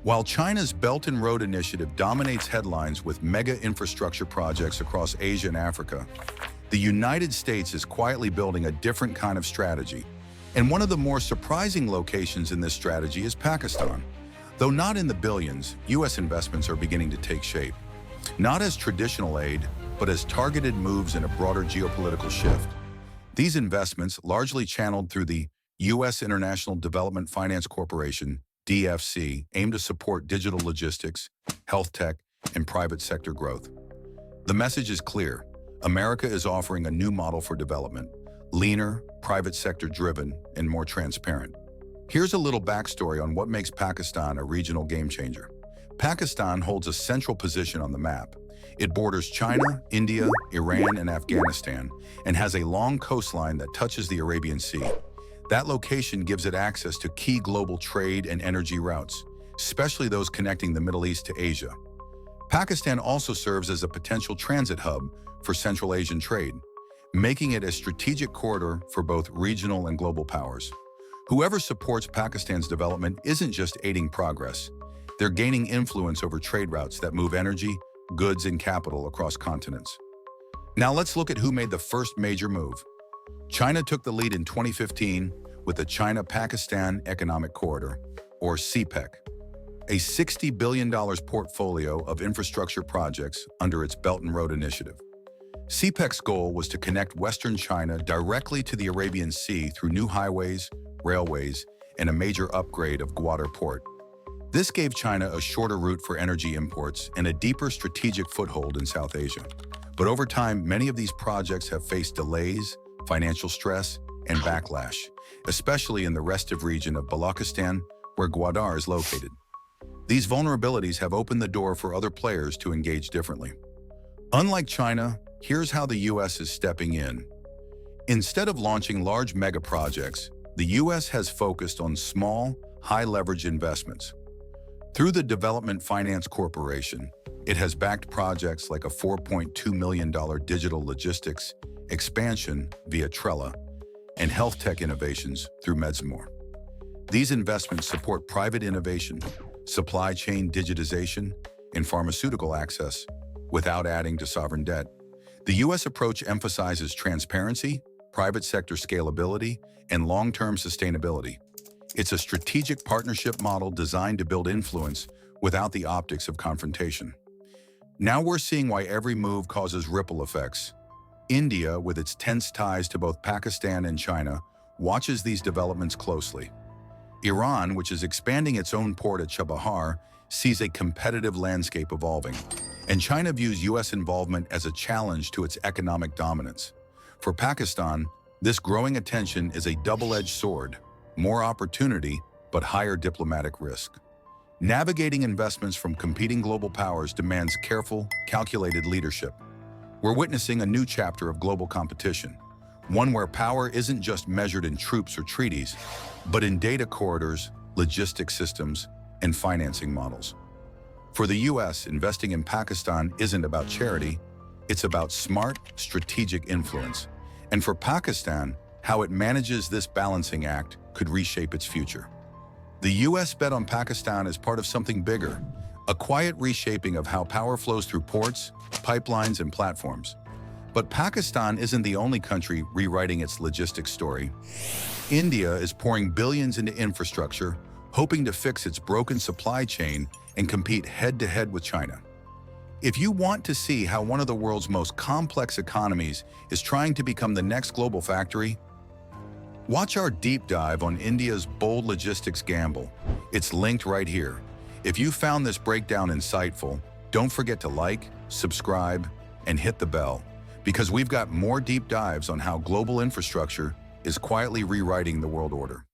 While China's Belt and Road Initiative dominates headlines with mega infrastructure projects across Asia and Africa, the United States is quietly building a different kind of strategy. And one of the more surprising locations in this strategy is Pakistan. Though not in the billions, U.S. investments are beginning to take shape. Not as traditional aid, but as targeted moves in a broader geopolitical shift. These investments, largely channeled through the U.S. International Development Finance Corporation, DFC, aim to support digital logistics, health tech, and private sector growth. The message is clear. America is offering a new model for development, leaner, private sector-driven, and more transparent. Here's a little backstory on what makes Pakistan a regional game-changer. Pakistan holds a central position on the map. It borders China, India, Iran, and Afghanistan, and has a long coastline that touches the Arabian Sea. That location gives it access to key global trade and energy routes, especially those connecting the Middle East to Asia. Pakistan also serves as a potential transit hub for Central Asian trade, making it a strategic corridor for both regional and global powers. Whoever supports Pakistan's development isn't just aiding progress. They're gaining influence over trade routes that move energy, goods, and capital across continents. Now let's look at who made the first major move. China took the lead in 2015 with the China-Pakistan Economic Corridor, or CPEC, a $60 billion portfolio of infrastructure projects under its Belt and Road Initiative. CPEC's goal was to connect Western China directly to the Arabian Sea through new highways, railways, and a major upgrade of Gwadar Port. This gave China a shorter route for energy imports and a deeper strategic foothold in South Asia. But over time, many of these projects have faced delays, financial stress, and backlash, especially in the restive region of Balochistan, where Gwadar is located. These vulnerabilities have opened the door for other players to engage differently. Unlike China, here's how the U.S. is stepping in. Instead of launching large mega projects, the U.S. has focused on small, high-leverage investments. Through the Development Finance Corporation, it has backed projects like a $4.2 million digital logistics expansion via Trella and health tech innovations through Medsmore. These investments support private innovation, supply chain digitization, and pharmaceutical access without adding to sovereign debt. The U.S. approach emphasizes transparency, private sector scalability, and long-term sustainability. It's a strategic partnership model designed to build influence without the optics of confrontation. Now we're seeing why every move causes ripple effects. India, with its tense ties to both Pakistan and China, watches these developments closely. Iran, which is expanding its own port at Chabahar, sees a competitive landscape evolving. And China views U.S. involvement as a challenge to its economic dominance. For Pakistan, this growing attention is a double-edged sword, more opportunity, but higher diplomatic risk. Navigating investments from competing global powers demands careful, calculated leadership. We're witnessing a new chapter of global competition, one where power isn't just measured in troops or treaties, but in data corridors, logistics systems, and financing models. For the U.S., investing in Pakistan isn't about charity, it's about smart, strategic influence. And for Pakistan, how it manages this balancing act could reshape its future. The U.S. bet on Pakistan as part of something bigger, a quiet reshaping of how power flows through ports, pipelines, and platforms. But Pakistan isn't the only country rewriting its logistics story. India is pouring billions into infrastructure, hoping to fix its broken supply chain and compete head-to-head with China. If you want to see how one of the world's most complex economies is trying to become the next global factory, watch our deep dive on India's bold logistics gamble. It's linked right here. If you found this breakdown insightful, don't forget to like, subscribe, and hit the bell, because we've got more deep dives on how global infrastructure is quietly rewriting the world order.